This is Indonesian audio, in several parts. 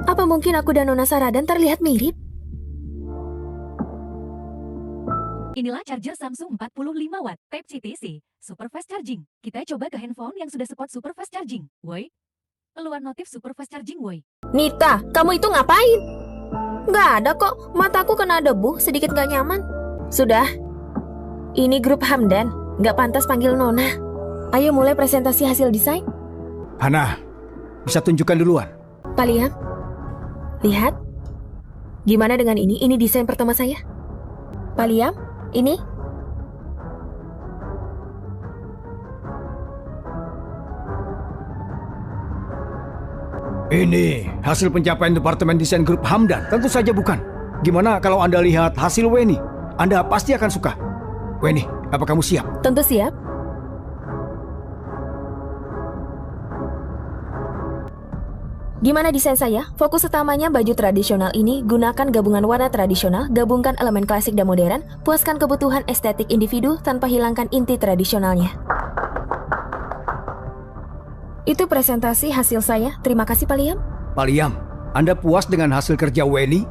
Apa mungkin aku dan Nona Saradan terlihat mirip? Inilah charger Samsung 45 watt Type-C, super fast charging. Kita coba ke handphone yang sudah support super fast charging. Woi, keluar notif super fast charging, woi. Nita, kamu itu ngapain? Nggak ada kok, mataku kena debu, sedikit nggak nyaman. Sudah, ini grup Hamdan, nggak pantas panggil Nona. Ayo mulai presentasi hasil desain. Hana, bisa tunjukkan duluan. Pak Liam, lihat. Gimana dengan ini? Ini desain pertama saya. Pak Liam, ini. Ini hasil pencapaian Departemen Desain Grup Hamdan. Tentu saja bukan. Gimana kalau Anda lihat hasil Weni? Anda pasti akan suka. Weni, apa kamu siap? Tentu siap. Gimana desain saya? Fokus utamanya baju tradisional ini, gunakan gabungan warna tradisional, gabungkan elemen klasik dan modern, puaskan kebutuhan estetik individu tanpa hilangkan inti tradisionalnya. Itu presentasi hasil saya. Terima kasih, Pak Liam. Pak Liam, Anda puas dengan hasil kerja Weni?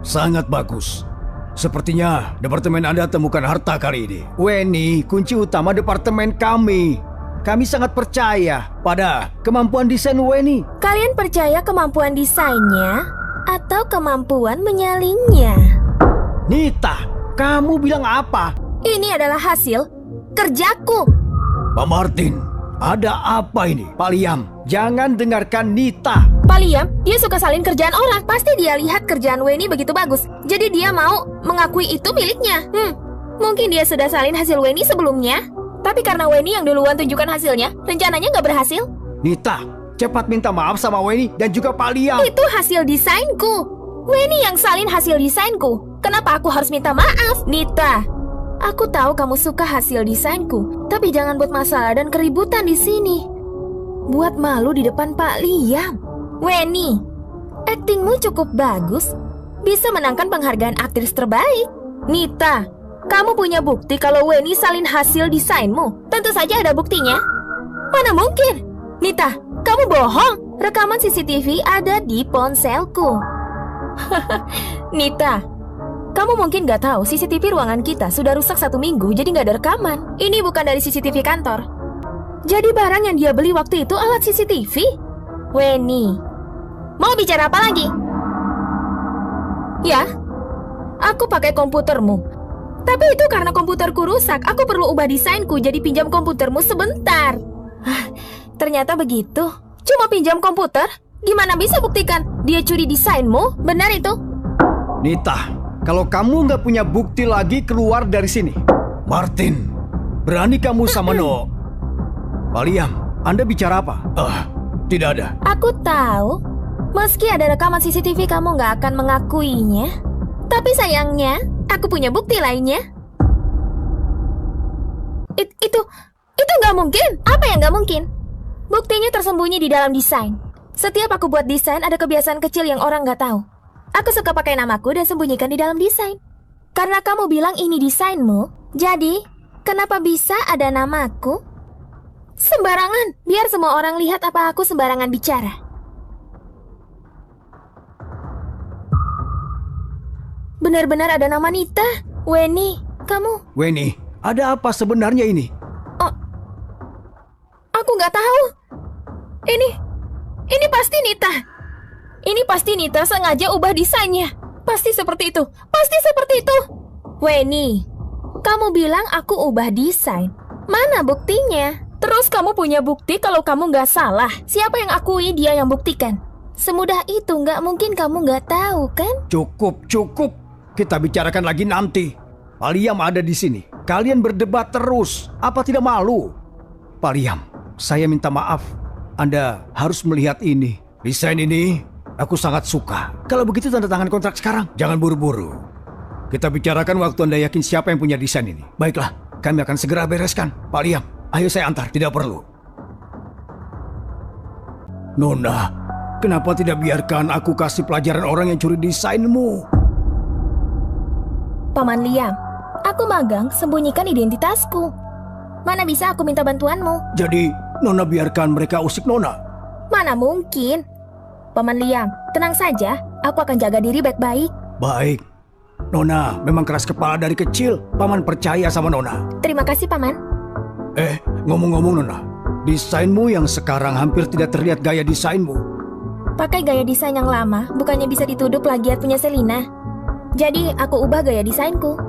Sangat bagus. Sepertinya departemen Anda temukan harta kali ini. Weni, kunci utama departemen kami. Kami sangat percaya pada kemampuan desain Weni. Kalian percaya kemampuan desainnya atau kemampuan menyalinnya? Nita, kamu bilang apa? Ini adalah hasil kerjaku. Pak Martin, ada apa ini? Pak Liam, jangan dengarkan Nita. Pak Liam, dia suka salin kerjaan orang. Pasti dia lihat kerjaan Weni begitu bagus. Jadi dia mau mengakui itu miliknya. Mungkin dia sudah salin hasil Weni sebelumnya. Tapi karena Weni yang duluan tunjukkan hasilnya, rencananya nggak berhasil. Nita, cepat minta maaf sama Weni dan juga Pak Liam. Itu hasil desainku. Weni yang salin hasil desainku. Kenapa aku harus minta maaf? Nita, aku tahu kamu suka hasil desainku, tapi jangan buat masalah dan keributan di sini. Buat malu di depan Pak Liam. Weni, aktingmu cukup bagus. Bisa menangkan penghargaan aktris terbaik. Nita, kamu punya bukti kalau Weni salin hasil desainmu? Tentu saja ada buktinya. Mana mungkin? Nita, kamu bohong. Rekaman CCTV ada di ponselku. Nita, kamu mungkin gak tahu CCTV ruangan kita sudah rusak 1 minggu, jadi gak ada rekaman. Ini bukan dari CCTV kantor. Jadi barang yang dia beli waktu itu alat CCTV? Weni, mau bicara apa lagi? Ya, aku pakai komputermu. Tapi itu karena komputerku rusak. Aku perlu ubah desainku, jadi pinjam komputermu sebentar. Ternyata begitu. Cuma pinjam komputer? Gimana bisa buktikan dia curi desainmu? Benar itu? Nita, kalau kamu nggak punya bukti lagi, keluar dari sini. Martin, berani kamu sama No? Pak Liam, Anda bicara apa? Tidak ada. Aku tahu. Meski ada rekaman CCTV, kamu nggak akan mengakuinya. Tapi sayangnya, aku punya bukti lainnya. Itu nggak mungkin. Apa yang nggak mungkin? Buktinya tersembunyi di dalam desain. Setiap aku buat desain, ada kebiasaan kecil yang orang nggak tahu. Aku suka pakai namaku dan sembunyikan di dalam desain. Karena kamu bilang ini desainmu, jadi kenapa bisa ada namaku? Sembarangan, biar semua orang lihat apa aku sembarangan bicara. Benar-benar ada nama Nita. Weni, kamu... Weni, ada apa sebenarnya ini? Oh, aku nggak tahu. Ini pasti Nita. Ini pasti Nita sengaja ubah desainnya. Pasti seperti itu. Pasti seperti itu. Weni, kamu bilang aku ubah desain. Mana buktinya? Terus kamu punya bukti kalau kamu nggak salah. Siapa yang akui, dia yang buktikan. Semudah itu, nggak mungkin kamu nggak tahu, kan? Cukup. Kita bicarakan lagi nanti. Pak Liam ada di sini. Kalian berdebat terus. Apa tidak malu? Pak Liam, saya minta maaf. Anda harus melihat ini. Desain ini aku sangat suka. Kalau begitu tanda tangan kontrak sekarang. Jangan buru-buru. Kita bicarakan waktu Anda yakin siapa yang punya desain ini. Baiklah, kami akan segera bereskan. Pak Liam, ayo saya antar. Tidak perlu. Nona, kenapa tidak biarkan aku kasih pelajaran orang yang curi desainmu? Paman Liam, aku magang, sembunyikan identitasku. Mana bisa aku minta bantuanmu? Jadi, Nona biarkan mereka usik Nona? Mana mungkin? Paman Liam, tenang saja. Aku akan jaga diri baik-baik. Baik. Nona memang keras kepala dari kecil. Paman percaya sama Nona. Terima kasih, Paman. Ngomong-ngomong Nona, desainmu yang sekarang hampir tidak terlihat gaya desainmu. Pakai gaya desain yang lama, bukannya bisa dituduh plagiat punya Selina. Jadi, aku ubah gaya desainku.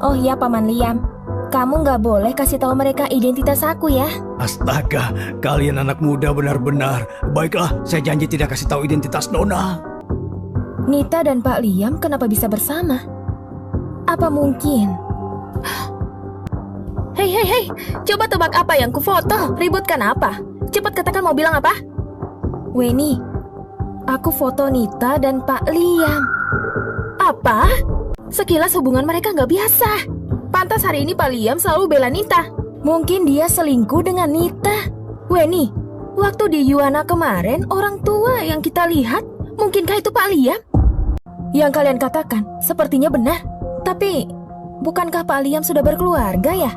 Oh ya, Paman Liam. Kamu nggak boleh kasih tahu mereka identitas aku ya. Astaga, kalian anak muda benar-benar. Baiklah, saya janji tidak kasih tahu identitas Nona. Nita dan Pak Liam kenapa bisa bersama? Apa mungkin? Hei, coba tebak apa yang kufoto? Ributkan apa? Cepat katakan mau bilang apa? Weni, aku foto Nita dan Pak Liam. Apa? Sekilas hubungan mereka nggak biasa. Pantas hari ini Pak Liam selalu bela Nita. Mungkin dia selingkuh dengan Nita. Weni, waktu di Yuana kemarin orang tua yang kita lihat, mungkinkah itu Pak Liam? Yang kalian katakan sepertinya benar. Tapi, bukankah Pak Liam sudah berkeluarga ya?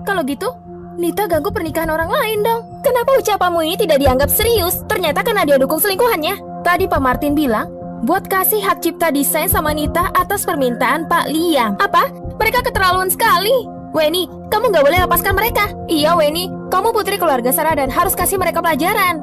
Kalau gitu, Nita ganggu pernikahan orang lain dong. Kenapa ucapanmu ini tidak dianggap serius? Ternyata karena dia dukung selingkuhannya. Tadi Pak Martin bilang, buat kasih hak cipta desain sama Nita atas permintaan Pak Liam. Apa? Mereka keterlaluan sekali. Weni, kamu gak boleh lepaskan mereka. Iya, Weni, kamu putri keluarga Sarah dan harus kasih mereka pelajaran.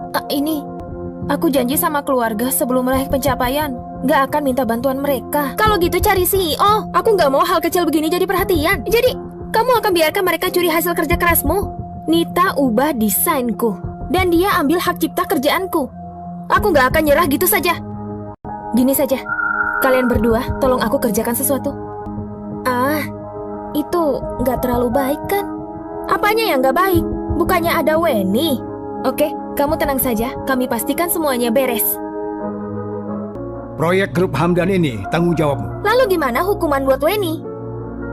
Aku janji sama keluarga sebelum meraih pencapaian gak akan minta bantuan mereka. Kalau gitu cari CEO. Aku gak mau hal kecil begini jadi perhatian. Jadi, kamu akan biarkan mereka curi hasil kerja kerasmu. Nita ubah desainku dan dia ambil hak cipta kerjaanku. Aku gak akan nyerah gitu saja. Gini saja, kalian berdua tolong aku kerjakan sesuatu. Itu gak terlalu baik kan? Apanya yang gak baik? Bukannya ada Weni. Oke, kamu tenang saja, kami pastikan semuanya beres. Proyek grup Hamdan ini tanggung jawabmu. Lalu gimana hukuman buat Weni?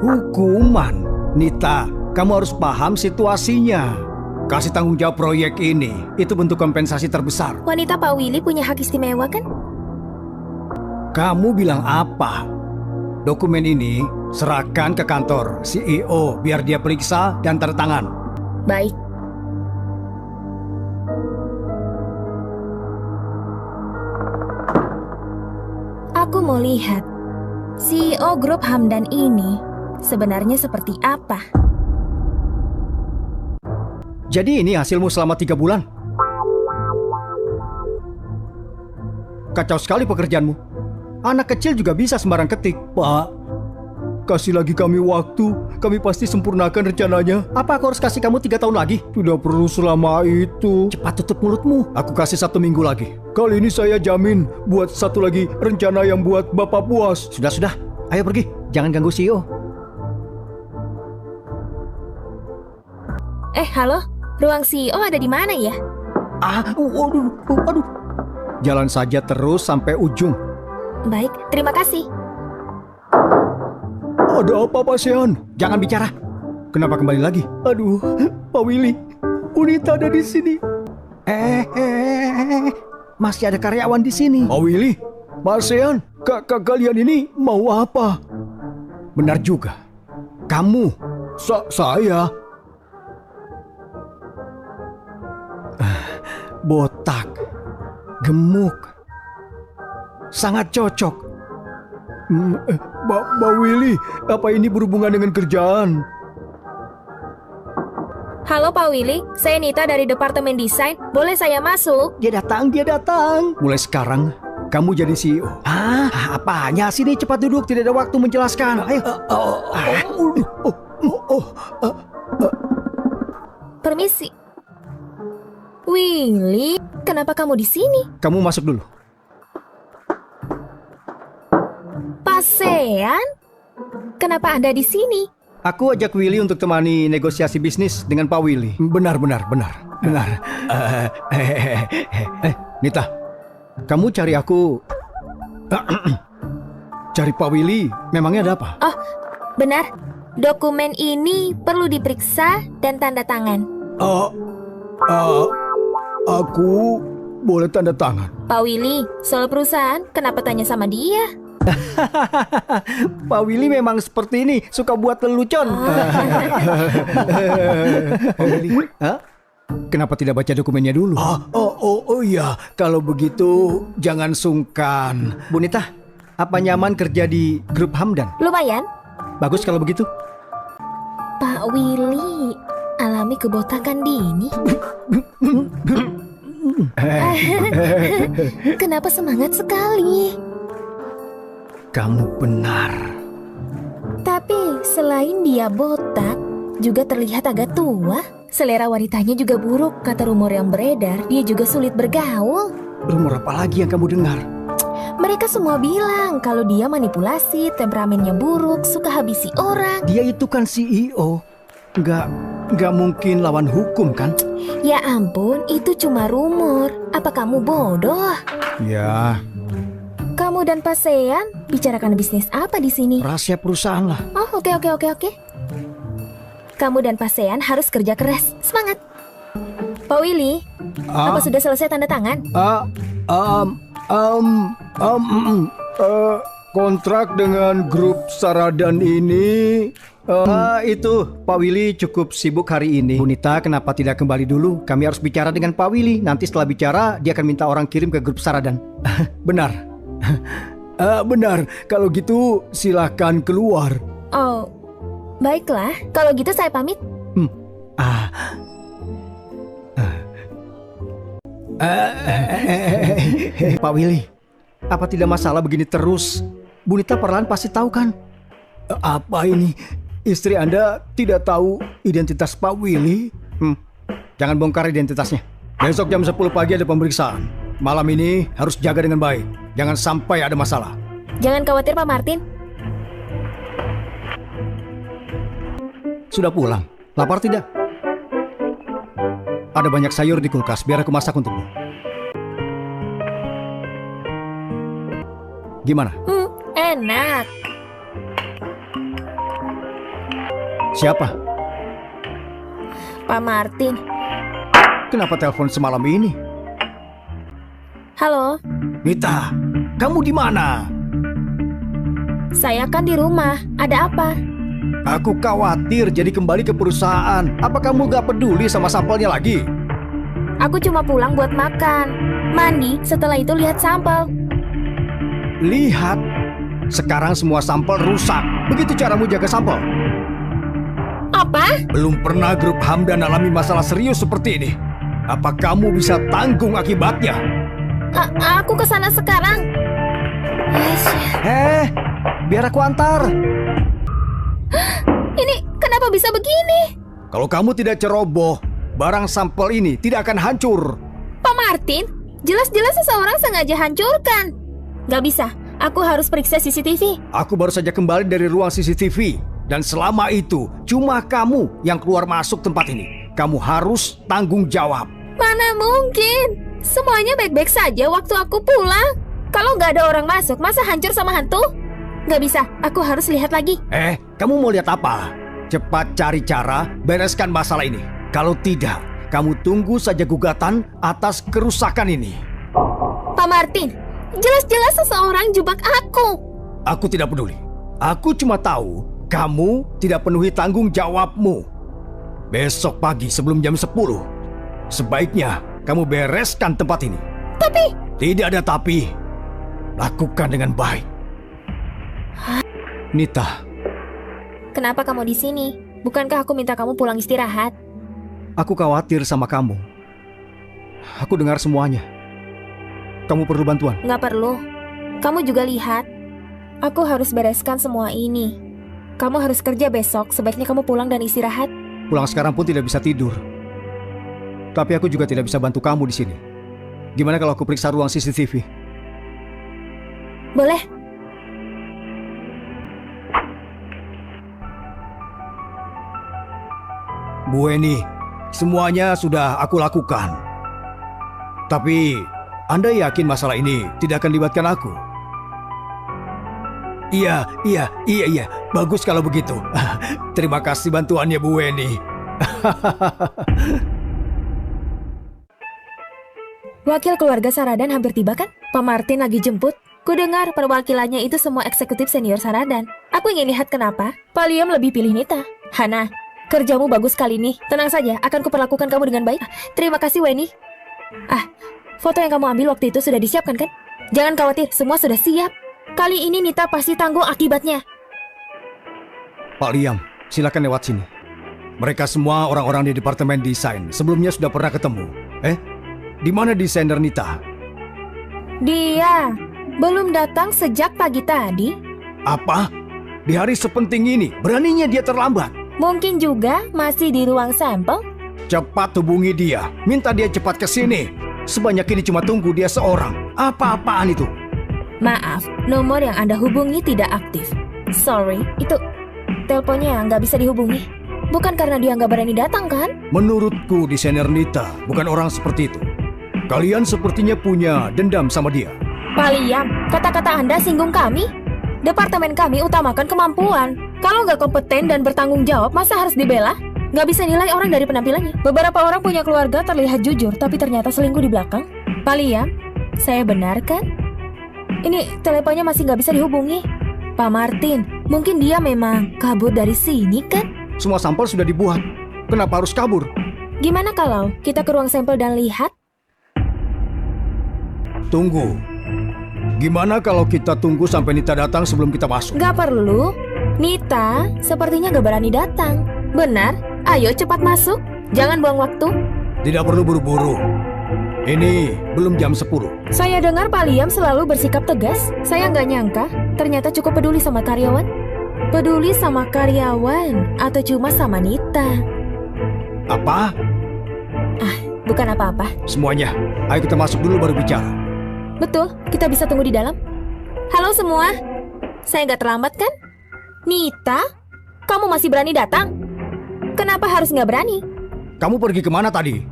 Hukuman? Nita, kamu harus paham situasinya. Kasih tanggung jawab proyek ini, itu bentuk kompensasi terbesar. Wanita Pak Willy punya hak istimewa kan? Kamu bilang apa? Dokumen ini serahkan ke kantor CEO biar dia periksa dan tanda tangan. Baik. Aku mau lihat CEO grup Hamdan ini sebenarnya seperti apa. Jadi ini hasilmu selama 3 bulan? Kacau sekali pekerjaanmu. Anak kecil juga bisa sembarang ketik. Pak, kasih lagi kami waktu. Kami pasti sempurnakan rencananya. Apa aku harus kasih kamu 3 tahun lagi? Tidak perlu selama itu. Cepat tutup mulutmu. Aku kasih 1 minggu lagi. Kali ini saya jamin buat 1 lagi rencana yang buat Bapak puas. Sudah. Ayo pergi. Jangan ganggu CEO. Halo? Ruang CEO ada di mana ya? Aduh. Jalan saja terus sampai ujung. Baik, terima kasih. Ada apa, Pak Sean? Jangan bicara. Kenapa kembali lagi? Aduh, Pak Willy, Unita ada di sini. Masih ada karyawan di sini. Pak Willy, Pak Sean, kalian ini mau apa? Benar juga. Kamu, saya. Botak, gemuk, sangat cocok. Mbak Willy, apa ini berhubungan dengan kerjaan? Halo Pak Willy, saya Nita dari Departemen Desain. Boleh saya masuk? Dia datang. Mulai sekarang, kamu jadi CEO. Apanya sih ini? Cepat duduk, tidak ada waktu menjelaskan. Ayo. Permisi. Willy, kenapa kamu di sini? Kamu masuk dulu. Pasean? Kenapa Anda di sini? Aku ajak Willy untuk temani negosiasi bisnis dengan Pak Willy. Benar. Nita, kamu cari aku. Cari Pak Willy, memangnya ada apa? Oh, benar. Dokumen ini perlu diperiksa dan tanda tangan. Aku boleh tanda tangan. Pak Willy, soal perusahaan, kenapa tanya sama dia? Pak Willy memang seperti ini, suka buat lelucon. Pak Willy, Kenapa tidak baca dokumennya dulu? Oh iya, kalau begitu jangan sungkan. Bu Nita, apa nyaman kerja di grup Hamdan? Lumayan. Bagus kalau begitu. Pak Willy alami kebotakan dini. Kenapa semangat sekali? Kamu benar. Tapi selain dia botak, juga terlihat agak tua. Selera wanitanya juga buruk, kata rumor yang beredar. Dia juga sulit bergaul. Rumor apa lagi yang kamu dengar? Mereka semua bilang kalau dia manipulasi, temperamennya buruk, suka habisi orang. Dia itu kan CEO. Nggak mungkin lawan hukum kan? Ya ampun, itu cuma rumor. Apa kamu bodoh? Ya, Kamu dan Pak Sean bicarakan bisnis apa di sini? rahasia perusahaan lah. Oh, oke. Kamu dan Pak Sean harus kerja keras. Semangat. Pak Willy, apa sudah selesai tanda tangan? Kontrak dengan grup Saradan ini. Itu Pak Willy cukup sibuk hari ini. Bu Nita, kenapa tidak kembali dulu? Kami harus bicara dengan Pak Willy. Nanti setelah bicara, dia akan minta orang kirim ke grup Saradan. Benar. Benar. Kalau gitu silahkan keluar. Oh, baiklah. Kalau gitu saya pamit. Pak Willy, apa tidak masalah begini terus? Bu Nita perlahan pasti tahu kan? Apa ini? Istri Anda tidak tahu identitas Pak Willy? Jangan bongkar identitasnya. Besok jam 10 pagi ada pemeriksaan. Malam ini harus jaga dengan baik. Jangan sampai ada masalah. Jangan khawatir Pak Martin. Sudah pulang? Lapar tidak? Ada banyak sayur di kulkas, biar aku masak untukmu. Gimana? Enak. Siapa? Pak Martin. Kenapa telepon semalam ini? Halo, Nita, kamu di mana? saya kan di rumah. Ada apa? Aku khawatir jadi kembali ke perusahaan. Apa kamu gak peduli sama sampelnya lagi? Aku cuma pulang buat makan, mandi, setelah itu lihat sampel. Lihat, sekarang semua sampel rusak. Begitu caramu jaga sampel? Apa? Belum pernah grup Hamdan alami masalah serius seperti ini. Apa kamu bisa tanggung akibatnya? Aku kesana sekarang. Biar aku antar. Ini kenapa bisa begini? Kalau kamu tidak ceroboh, barang sampel ini tidak akan hancur. Pak Martin, jelas-jelas seseorang sengaja hancurkan. Gak bisa, aku harus periksa CCTV. Aku baru saja kembali dari ruang CCTV. Dan selama itu, cuma kamu yang keluar masuk tempat ini. Kamu harus tanggung jawab. Mana mungkin? Semuanya baik-baik saja waktu aku pulang. Kalau gak ada orang masuk, masa hancur sama hantu? Gak bisa, aku harus lihat lagi. Kamu mau lihat apa? Cepat cari cara bereskan masalah ini. Kalau tidak, kamu tunggu saja gugatan atas kerusakan ini. Pak Martin, jelas-jelas seseorang jebak aku. Aku tidak peduli. Aku cuma tahu kamu tidak penuhi tanggung jawabmu. Besok pagi sebelum jam 10, sebaiknya kamu bereskan tempat ini. Tapi... Tidak ada tapi. Lakukan dengan baik. Nita. Kenapa kamu di sini? Bukankah aku minta kamu pulang istirahat? Aku khawatir sama kamu. Aku dengar semuanya. Kamu perlu bantuan? Nggak perlu. Kamu juga lihat. Aku harus bereskan semua ini. Kamu harus kerja besok. Sebaiknya kamu pulang dan istirahat. Pulang sekarang pun tidak bisa tidur. Tapi aku juga tidak bisa bantu kamu di sini. Gimana kalau aku periksa ruang CCTV? Boleh. Bu Eni, semuanya sudah aku lakukan. Tapi, Anda yakin masalah ini tidak akan libatkan aku? Iya. Bagus kalau begitu. Terima kasih bantuannya, Bu Eni. Wakil keluarga Saradan hampir tiba kan? Pak Martin lagi jemput. Kudengar perwakilannya itu semua eksekutif senior Saradan. Aku ingin lihat kenapa Pak Liam lebih pilih Nita. Hana, kerjamu bagus kali ini. Tenang saja, akan kuperlakukan kamu dengan baik. Terima kasih, Weni. Foto yang kamu ambil waktu itu sudah disiapkan kan? Jangan khawatir, semua sudah siap. Kali ini Nita pasti tanggung akibatnya. Pak Liam, silakan lewat sini. Mereka semua orang-orang di departemen desain. Sebelumnya sudah pernah ketemu. Di mana desainer Nita? Dia belum datang sejak pagi tadi. Apa? Di hari sepenting ini, beraninya dia terlambat? Mungkin juga masih di ruang sampel. Cepat hubungi dia. Minta dia cepat ke sini. Sebanyak ini cuma tunggu dia seorang. Apa-apaan itu? Maaf, nomor yang Anda hubungi tidak aktif. Sorry, itu teleponnya nggak bisa dihubungi. Bukan karena dia nggak berani datang kan? Menurutku desainer Nita bukan orang seperti itu. Kalian sepertinya punya dendam sama dia. Pak Liam, kata-kata Anda singgung kami. Departemen kami utamakan kemampuan. Kalau nggak kompeten dan bertanggung jawab, masa harus dibela? Nggak bisa nilai orang dari penampilannya. Beberapa orang punya keluarga terlihat jujur, tapi ternyata selingkuh di belakang. Pak Liam, saya benar kan? Ini teleponnya masih nggak bisa dihubungi. Pak Martin, mungkin dia memang kabur dari sini kan? Semua sampel sudah dibuat. Kenapa harus kabur? Gimana kalau kita ke ruang sampel dan lihat? Tunggu. Gimana kalau kita tunggu sampai Nita datang sebelum kita masuk? Nggak perlu. Nita sepertinya nggak berani datang. Benar? Ayo cepat masuk. Jangan buang waktu. Tidak perlu buru-buru. Ini belum jam 10. Saya dengar Pak Liam selalu bersikap tegas. Saya nggak nyangka ternyata cukup peduli sama karyawan. Peduli sama karyawan atau cuma sama Nita? Apa? Bukan apa-apa. Semuanya. Ayo kita masuk dulu baru bicara. Betul, kita bisa tunggu di dalam. Halo semua. Saya nggak terlambat kan? Nita, kamu masih berani datang? Kenapa harus nggak berani? Kamu pergi kemana tadi?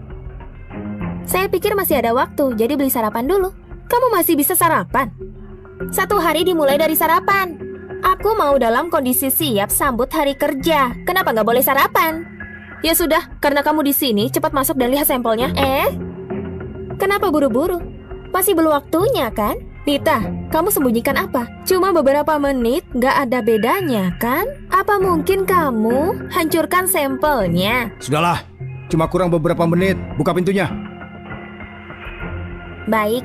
Saya pikir masih ada waktu, jadi beli sarapan dulu. Kamu masih bisa sarapan? Satu hari dimulai dari sarapan. Aku mau dalam kondisi siap sambut hari kerja. Kenapa nggak boleh sarapan? Ya sudah, karena kamu di sini, cepat masuk dan lihat sampelnya. Kenapa buru-buru? Masih belum waktunya kan? Nita, kamu sembunyikan apa? Cuma beberapa menit, nggak ada bedanya kan? Apa mungkin kamu hancurkan sampelnya? Sudahlah, cuma kurang beberapa menit. Buka pintunya. Baik,